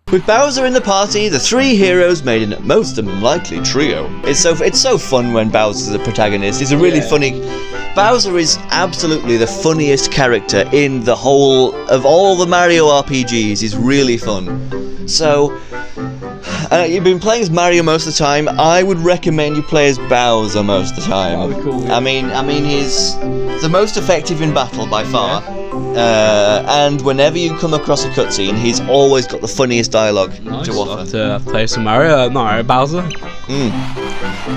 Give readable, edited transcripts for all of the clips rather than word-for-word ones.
With Bowser in the party, the three heroes made a most unlikely trio. It's so fun when Bowser's the protagonist. He's a really funny... Bowser is absolutely the funniest character in the whole of all the Mario RPGs. He's really fun. So, you've been playing as Mario most of the time. I would recommend you play as Bowser most of the time. Oh, cool, yeah. I mean, he's the most effective in battle by far. And whenever you come across a cutscene, he's always got the funniest dialogue to offer. I'll have to play some Mario Bowser.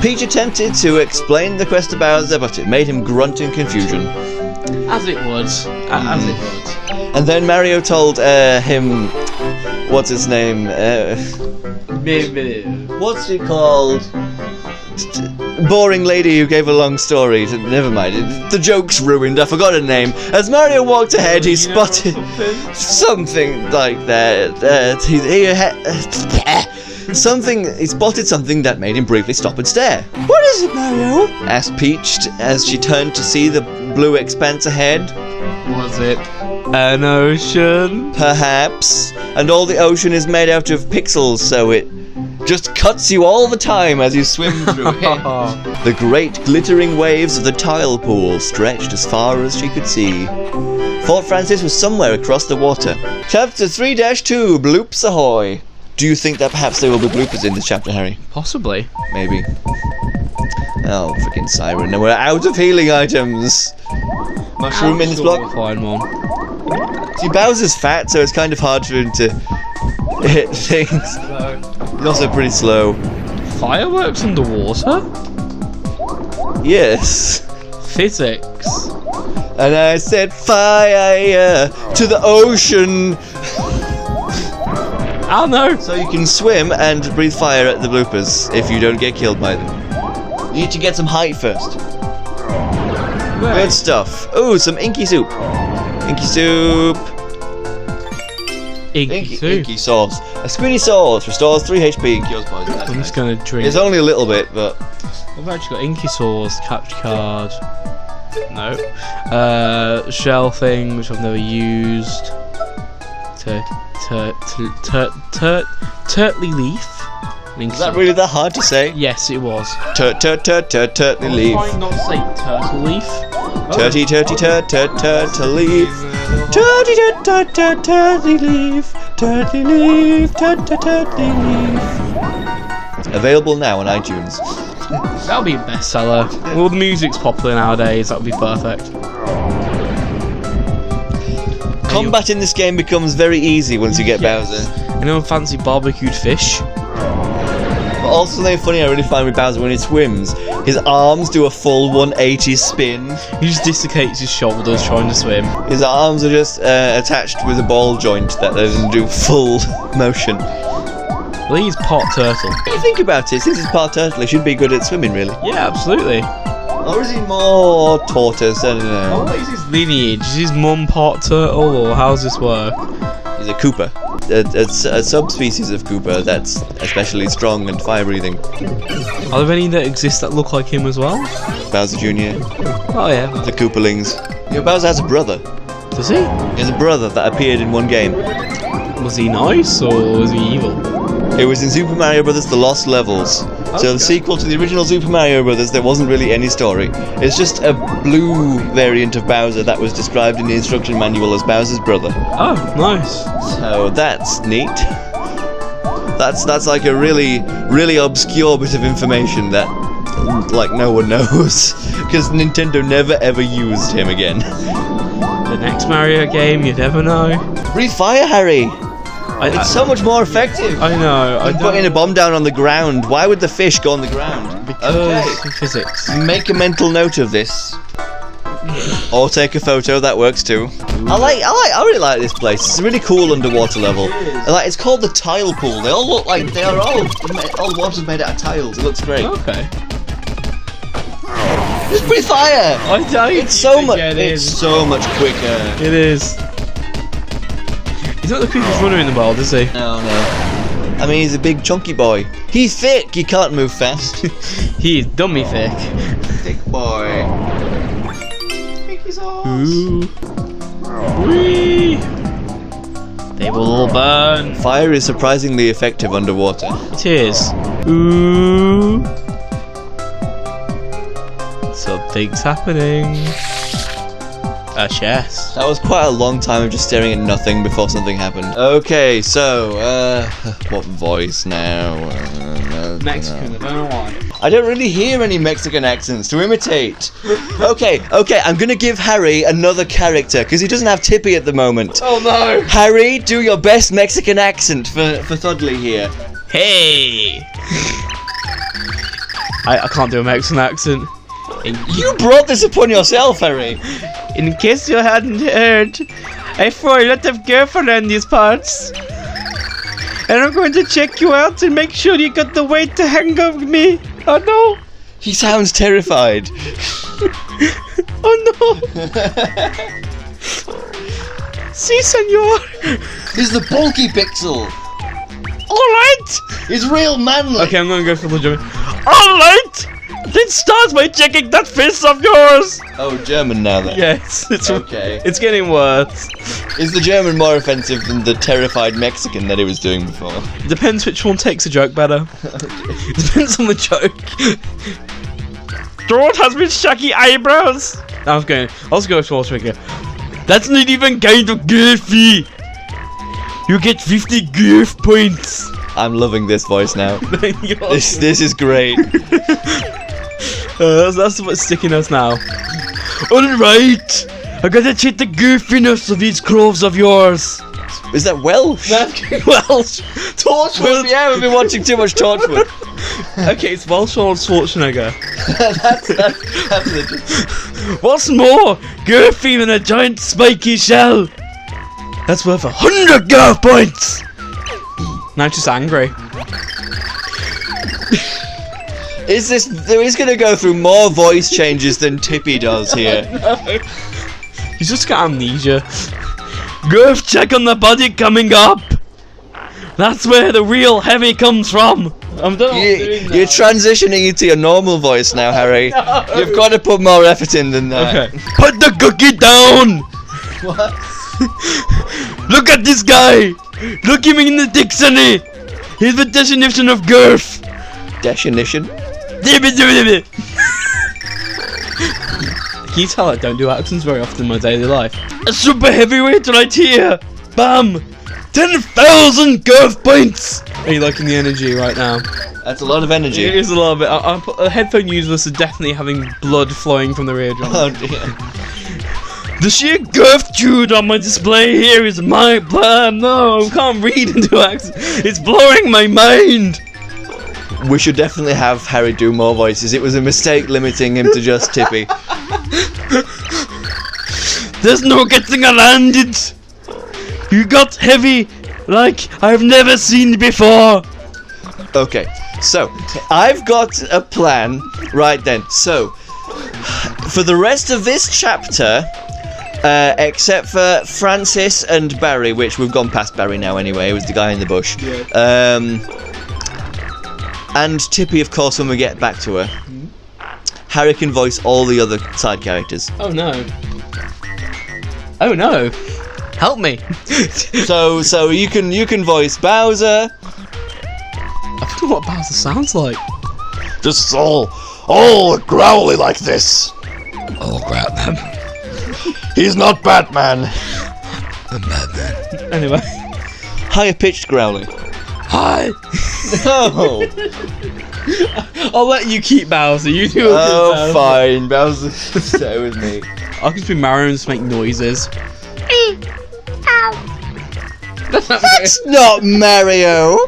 Peach attempted to explain the quest to Bowser, but it made him grunt in confusion. As it would. As it would. And then Mario told him, what's his name? What's she called? Boring lady who gave a long story. Never mind. The joke's ruined. I forgot her name. As Mario walked ahead, he spotted something like that. He spotted something that made him briefly stop and stare. "What is it, Mario?" asked Peach as she turned to see the blue expanse ahead. Was it an ocean? Perhaps. And all the ocean is made out of pixels, so it just cuts you all the time as you swim through it. The great glittering waves of the tile pool stretched as far as she could see. Fort Francis was somewhere across the water. Chapter 3-2, Bloops Ahoy. Do you think that perhaps there will be bloopers in this chapter, Harry? Possibly. Maybe. Oh, freaking siren. Now we're out of healing items. Mushroom in this block. We'll find one. See, Bowser's fat, so it's kind of hard for him to hit things. He's also pretty slow. Fireworks underwater? Yes. Physics. And I said fire to the ocean. Oh no! So you can swim and breathe fire at the bloopers if you don't get killed by them. You need to get some height first. Good stuff. Ooh, some inky soup. Inky soup. Inky sauce. A squiddy sauce restores 3 HP and cures poison. I'm just gonna drink. It's only a little bit, but... I've actually got inky sauce, capture card. No. Shell thing, which I've never used. Turtley leaf. Is that really that hard to say? Yes, it was. Turtley leaf. Trying not to say turtle leaf. Turtle leaf. Turtley leaf. Available now on iTunes. That'll be a bestseller. Well, the music's popular nowadays. That would be perfect. Combat in this game becomes very easy once you get Bowser. Anyone fancy barbecued fish? But also something funny I really find with Bowser when he swims, his arms do a full 180 spin. He just dislocates his shoulders trying to swim. His arms are just attached with a ball joint that doesn't do full motion. I think he's part turtle. When you think about it, since he's part turtle, he should be good at swimming, really. Yeah, absolutely. Or is he more tortoise? I don't know. What is his lineage? Is his mum part turtle, or how's this work? He's a Koopa. A subspecies of Koopa that's especially strong and fire-breathing. Are there any that exist that look like him as well? Bowser Jr. Oh yeah. The Koopalings. Bowser has a brother. Does he? He has a brother that appeared in one game. Was he nice or was he evil? It was in Super Mario Bros. The Lost Levels. So the sequel to the original Super Mario Bros. There wasn't really any story. It's just a blue variant of Bowser that was described in the instruction manual as Bowser's brother. Oh, nice. So that's neat. That's like a really, really obscure bit of information that, like, no one knows. Because Nintendo never ever used him again. The next Mario game, you never know. Breathe fire, Harry! It's so much more effective. I know. I'm putting a bomb down on the ground. Why would the fish go on the ground? Because physics. Make a mental note of this. Or take a photo. That works too. I really like this place. It's a really cool underwater level. It's called the Tile Pool. They all look like all the water's made out of tiles. It looks great. Okay. Just breathe fire. It's so much. It's so much quicker. It is. He's not the quickest runner in the world, is he? No. I mean, he's a big chunky boy. He's thick. He can't move fast. He is dummy thick. Thick boy. Mickey's Ooh. Whee! They It will burn. Fire is surprisingly effective underwater. It is. Ooh. Something's happening. A chest. That was quite a long time of just staring at nothing before something happened. Okay, so, what voice now? Mexican, I don't know why. I don't really hear any Mexican accents to imitate. Okay, I'm gonna give Harry another character, because he doesn't have Tippy at the moment. Oh no! Harry, do your best Mexican accent for Thudley here. Hey! I can't do a Mexican accent. You brought this upon yourself, Harry. In case you hadn't heard, I throw a lot of girlfriend in these parts. And I'm going to check you out and make sure you got the weight to hang up with me. Oh no! He sounds terrified. Oh no! Si, senor! He's the bulky pixel. Alright! He's real manly. Okay, I'm gonna go for the German. Alright! Let's start by checking that face of yours! Oh, German now then. Yes, it's Okay. It's getting worse. Is the German more offensive than the terrified Mexican that he was doing before? Depends which one takes a joke better. Depends on the joke. George has been shaggy eyebrows. I was going to Schwarzenegger. That's not even kind of goofy. You get 50 goof points. I'm loving this voice now. This is great. That's what's sticking us now. Alright, I gotta check the goofiness of these clothes of yours. Is that Welsh? Welsh. Torchwood. Yeah, we've been watching too much Torchwood. Okay, it's Welsh or Schwarzenegger. that's legit. What's more goofy than a giant spiky shell? That's worth 100 girth points. Now I'm just angry. He's gonna go through more voice changes than Tippy does here. No. He's just got amnesia. Girth check on the body coming up. That's where the real heavy comes from. I'm done doing that. You're transitioning into your normal voice now, Harry. No. You've got to put more effort in than that. Okay. Put the cookie down. What? Look at this guy. Look him in the dictionary. He's the definition of girth. Definition? Can you tell I don't do accents very often in my daily life? A super heavyweight right here! Bam! 10,000 girth points! Are you liking the energy right now? That's a lot of energy. It is a lot of it. Headphone users are definitely having blood flowing from their eardrum. Oh dear. The sheer girthitude on my display here is my no, I can't read into accents. It's blowing my mind! We should definitely have Harry do more voices. It was a mistake limiting him to just Tippy. There's no getting around it. You got heavy like I've never seen before. Okay, so I've got a plan right then. So for the rest of this chapter, except for Francis and Barry, which we've gone past Barry now anyway, it was the guy in the bush. Yeah. And Tippy, of course, when we get back to her. Harry can voice all the other side characters. Oh no. Oh no. Help me. So you can voice Bowser. I don't know what Bowser sounds like. Just all growly like this. Oh crap, man. He's not Batman. I'm Batman. Anyway. Higher pitched growly. Hi. No. I'll let you keep Bowser. You do it. Oh, fine. Bowser, stay with me. I can just be Mario and just make noises. That's not Mario.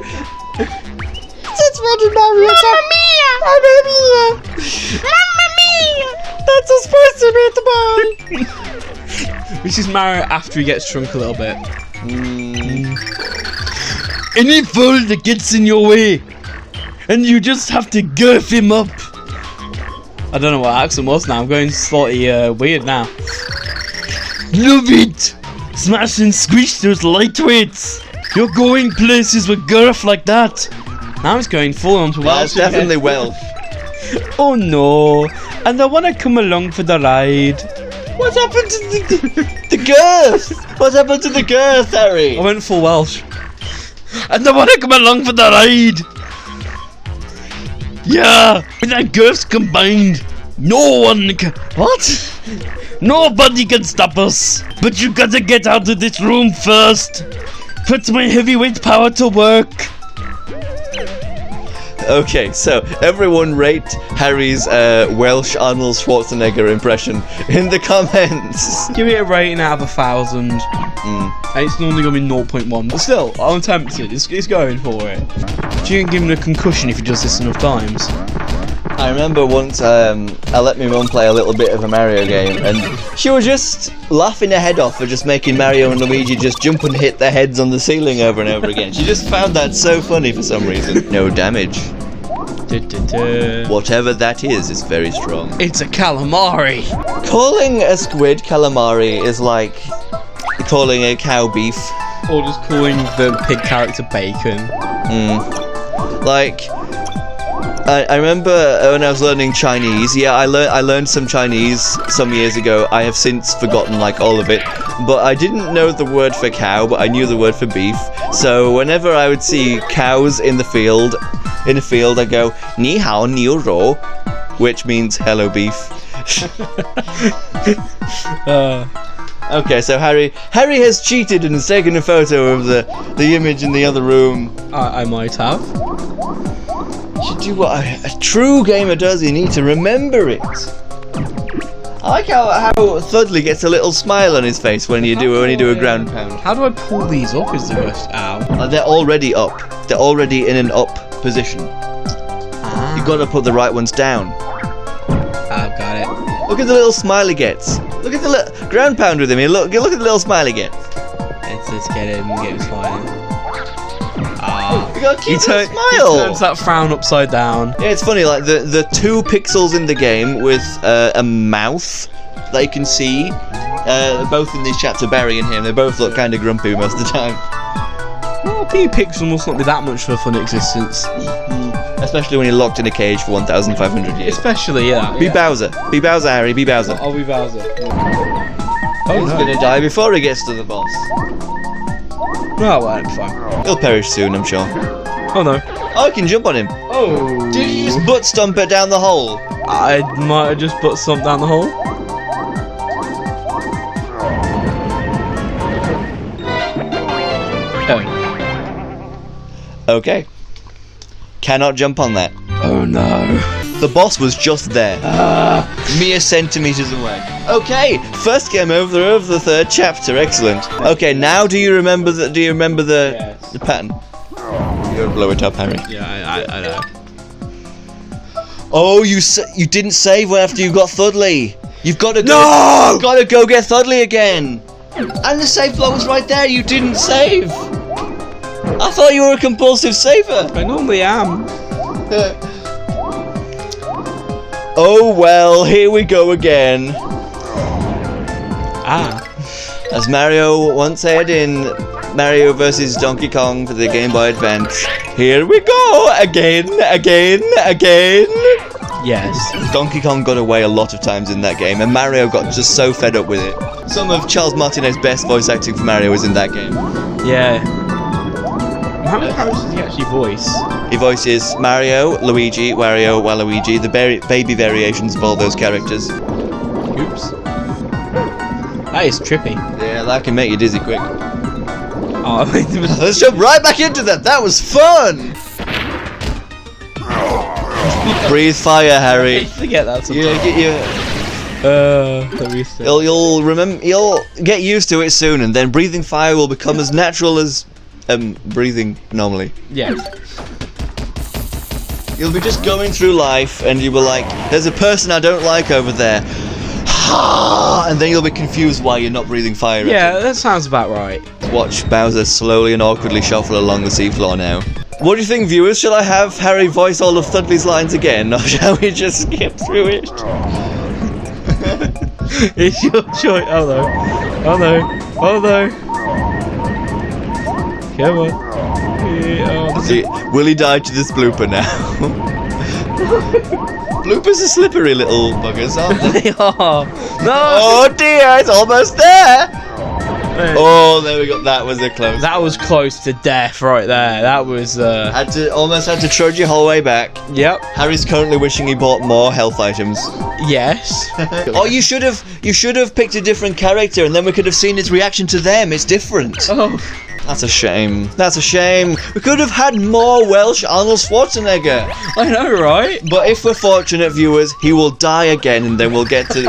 That's Roger Mario. Mamma mia! Mamma mia! Mamma mia! That's supposed to be at the bottom. Which is Mario after he gets drunk a little bit. Any fool that gets in your way, and you just have to girth him up. I don't know what accent was now. I'm going slightly weird now. Love it! Smash and squish those lightweights. You're going places with girth like that. Now it's going full on to Welsh. That's definitely Welsh. Oh no! And I want to come along for the ride. What happened to The girth! What happened to the girth, Harry? I went full Welsh. And I want to come along for the ride. Yeah, with our girths combined, no one can. What? Nobody can stop us. But you gotta get out of this room first. Put my heavyweight power to work. Okay, so everyone rate Harry's Welsh Arnold Schwarzenegger impression in the comments. Give it a rating out of 1,000. And it's normally gonna be 0.1, but still, I'm tempted. It's going for it. Do you give him a concussion if he does this enough times? I remember once I let my mum play a little bit of a Mario game, and she was just laughing her head off for just making Mario and Luigi just jump and hit their heads on the ceiling over and over again. She just found that so funny for some reason. No damage. Whatever that is very strong. It's a calamari. Calling a squid calamari is like calling a cow beef. Or just calling the pig character bacon. Like, I remember when I was learning Chinese. Yeah, I learned some Chinese some years ago. I have since forgotten like all of it, but I didn't know the word for cow, but I knew the word for beef. So whenever I would see cows in the field, I go ni hao niu ro, which means hello beef. Okay, so Harry has cheated and has taken a photo of the image in the other room. I might have. You should do what a true gamer does. You need to remember it. I like how Thudley gets a little smile on his face when you do a ground pound. How do I pull these up? Is the worst. Ow. They're already up. They're already in an up position. You've got to put the right ones down. I've got it. Look at the little smile he gets. Look at the little ground pound with him. Look at the little smile he gets. Let's get him smiling. You gotta keep that He smile. turns that frown upside down. Yeah, it's funny. Like the 2 pixels in the game with a mouth that you can see. Both in this chapter, Barry and him, they both look kind of grumpy most of the time. Well, being Pixel must not be that much of a fun existence. Especially when you're locked in a cage for 1,500 years. Especially, yeah. Be Bowser, Harry, be Bowser. I'll be Bowser. He's gonna die before he gets to the boss. No, well, I'm fine. He'll perish soon, I'm sure. Oh no. Oh, I can jump on him. Oh. Did you just butt stomp it down the hole? I might have just put something down the hole. Okay. Cannot jump on that. Oh no. The boss was just there. Mere centimeters away. Okay, first game over of the 3rd chapter. Excellent. Okay, now do you remember the Yes. the pattern? You gotta blow it up, Harry. Yeah, I know. Oh, you didn't save after you got Thudley. You've got to go. No! You've got to go get Thudley again. And the save block was right there. You didn't save. I thought you were a compulsive saver. I normally am. Oh well, here we go again. As Mario once said in Mario vs. Donkey Kong for the Game Boy Advance, here we go again. Yes. Donkey Kong got away a lot of times in that game, and Mario got just so fed up with it. Some of Charles Martinet's best voice acting for Mario was in that game. Yeah. How many characters does he actually voice? He voices Mario, Luigi, Wario, Waluigi, the baby variations of all those characters. Oops. That is trippy. Yeah, that can make you dizzy quick. Oh, Let's jump right back into that. That was fun. Breathe fire, Harry. forget that sometimes. Let me see. You'll remember. You'll get used to it soon, and then breathing fire will become as natural as breathing normally. Yeah. You'll be just going through life, and you will like, there's a person I don't like over there, and then you'll be confused why you're not breathing fire. Yeah, that sounds about right. Watch Bowser slowly and awkwardly shuffle along the seafloor now. What do you think, viewers? Shall I have Harry voice all of Thudley's lines again, or shall we just skip through it? It's your choice. Oh no. Oh no. Oh no. Come on. Yeah, oh. See, will he die to this blooper now? Bloopers are slippery little buggers, aren't they? They are. No. Oh dear, it's almost there. Oh, there we go. That was a close. That was close to death right there. That was. Almost had to trudge your whole way back. Yep. Harry's currently wishing he bought more health items. Yes. Oh, you should have picked a different character, and then we could have seen his reaction to them. It's different. Oh. That's a shame. That's a shame. We could have had more Welsh Arnold Schwarzenegger. I know, right? But if we're fortunate, viewers, he will die again, and then we'll get to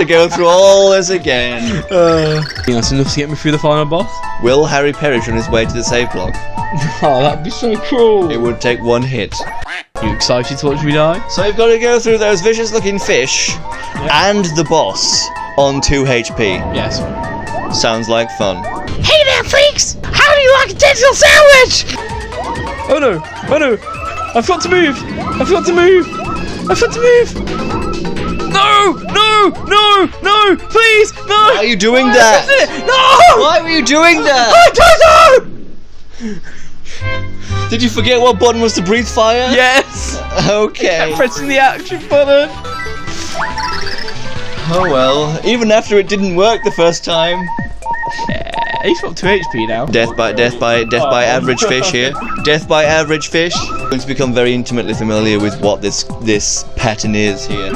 go through all this again. That's enough to get me through the final boss. Will Harry perish on his way to the save block? Oh, that'd be so cool. It would take one hit. You excited to watch me die? So you've got to go through those vicious-looking fish and the boss on 2 HP. Yes. Sounds like fun. Hey there, freaks! How do you like a digital sandwich? Oh no! Oh no! I've got to move! I've got to move! I've got to move! No! No! No! No! Please! No! Why are you doing that? No! Why were you doing that? I don't know! Did you forget what button was to breathe fire? Yes! Okay. Kept pressing the action button. Oh well. Even after it didn't work the first time. He's got 2 HP now. Death by average fish here. Death by average fish. I'm going to become very intimately familiar with what this pattern is here.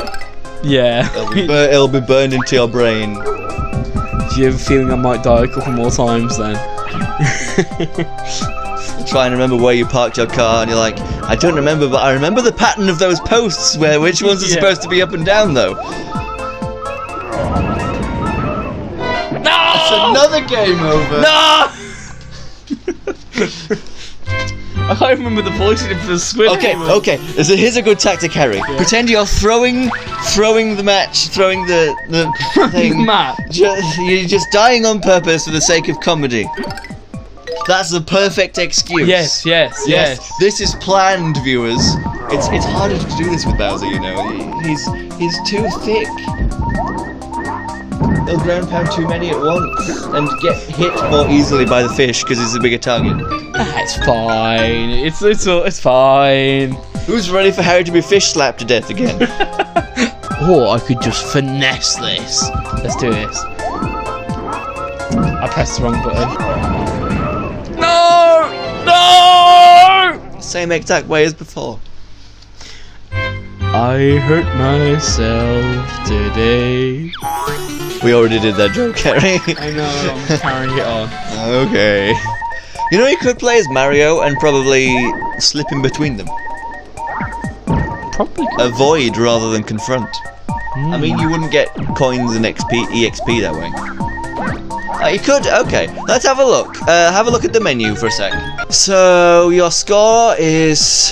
Yeah. It'll be burned into your brain. Do you have a feeling I might die a couple more times then? Try and remember where you parked your car, and you're like, I don't remember, but I remember the pattern of those posts. Which ones are supposed to be up and down though? That's another game over. No! I can't remember the voice for the squid. Okay. So here's a good tactic, Harry. Yeah. Pretend you're throwing the match, throwing the thing. Matt. You're just dying on purpose for the sake of comedy. That's the perfect excuse. Yes. This is planned, viewers. It's harder to do this with Bowser, you know. He's too thick. He'll ground pound too many at once and get hit more easily by the fish because he's a bigger target. It's fine. It's fine. Who's ready for Harry to be fish slapped to death again? Or I could just finesse this. Let's do this. I pressed the wrong button. No! Same exact way as before. I hurt myself today. We already did that joke, Harry. I know, I'm carrying it on. Okay. You know, you could play as Mario and probably slip in between them. Probably could. Avoid rather than confront. I mean, you wouldn't get coins and EXP that way. You could. Okay, let's have a look. Have a look at the menu for a sec. So your score is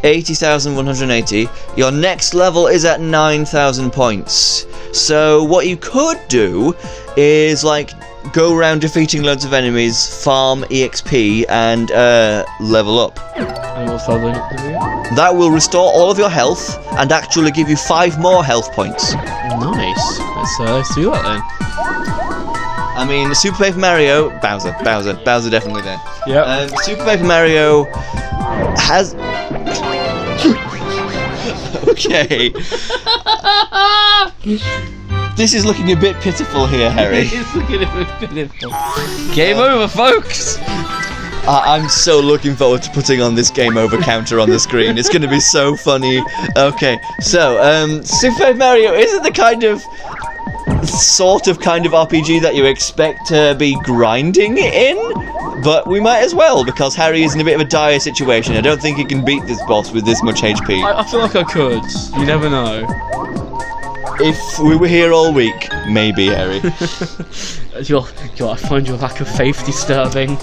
80,180. Your next level is at 9,000 points. So what you could do is like go around defeating loads of enemies, farm EXP, and level up. And what's the other video? That will restore all of your health and actually give you 5 more health points. Nice. Let's do that then. I mean, Super Paper Mario, Bowser definitely there. Yep. Super Paper Mario has. Okay. This is looking a bit pitiful here, Harry. It's looking a bit pitiful. Game over, folks. I'm so looking forward to putting on this game over counter on the screen. It's going to be so funny. Okay, so Super Paper Mario isn't the kind of RPG that you expect to be grinding in, but we might as well because Harry is in a bit of a dire situation. I don't think he can beat this boss with this much HP. I feel like I could. You never know. If we were here all week, maybe, Harry. I find your lack of faith disturbing.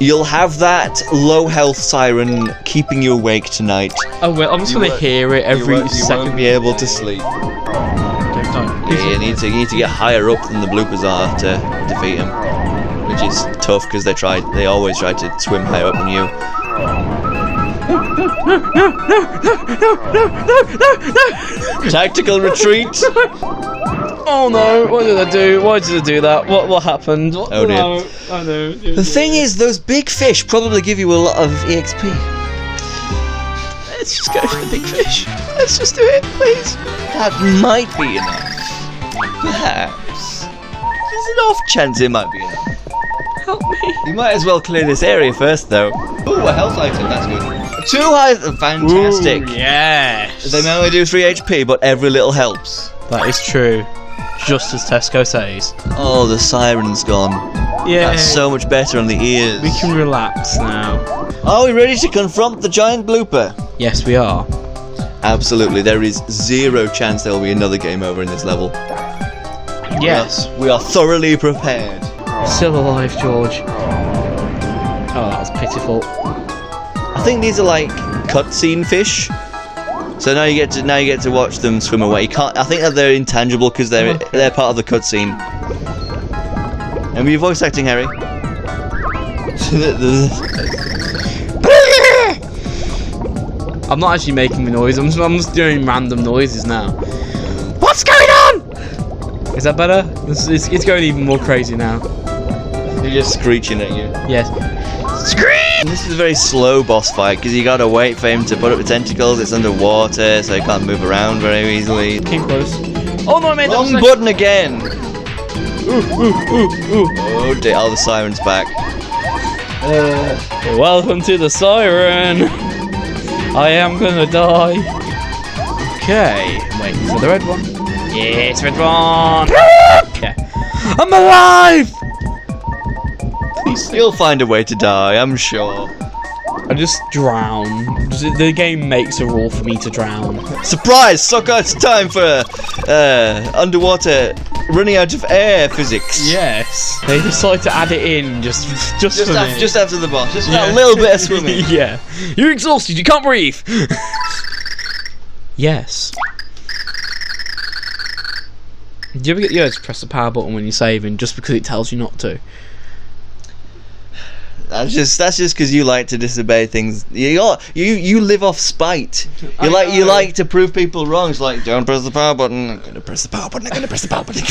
You'll have that low health siren keeping you awake tonight. Oh well, I'm just gonna hear it every second. You won't be able to sleep. Yeah, you need to get higher up than the bloopers are to defeat him, which is tough because they always try to swim higher up than you. No! Tactical retreat. Oh no! What did I do? Why did I do that? What happened? Oh dear. No. Oh no. The thing is, those big fish probably give you a lot of EXP. Let's just go for the big fish. Let's just do it, please. That might be enough. Perhaps. There's an off chance it might be enough. Help me. You might as well clear this area first, though. Ooh, a health item, that's good. 2 high, fantastic. Ooh, yes. They may only do 3 HP, but every little helps. That is true. Just as Tesco says. Oh, the siren's gone. Yeah. That's so much better on the ears. We can relax now. Are we ready to confront the giant blooper? Yes, we are. Absolutely, there is 0 chance there will be another game over in this level. Yes. We are thoroughly prepared. Still alive, George. Oh, that was pitiful. I think these are like cutscene fish. So now you get to watch them swim away. You can't. I think that they're intangible because they're part of the cutscene. And your voice acting, Harry. I'm not actually making the noise. I'm just doing random noises now. What's going on? Is that better? It's going even more crazy now. They're just screeching at you. Yes. Scream! This is a very slow boss fight because you gotta wait for him to put up the tentacles. It's underwater, so he can't move around very easily. Came close. Oh no, I made that Wrong mistake. button again. Oh dear! Oh, the siren's back. Welcome to the siren. I am gonna die. Okay. Wait for the red one. Yes, red one. Okay. I'm alive. You'll find a way to die, I'm sure. I just drown. The game makes a rule for me to drown. Surprise, sucker! It's time for underwater running out of air physics. Yes. They decide to add it in just for me. Just after the boss, just that little bit of swimming. Yeah. You're exhausted. You can't breathe. Yes. Do you ever get the urge to press the power button when you're saving just because it tells you not to? That's just because you like to disobey things. You live off spite. You like to prove people wrong. It's like, don't press the power button. I'm gonna press the power button. I'm gonna press the power button.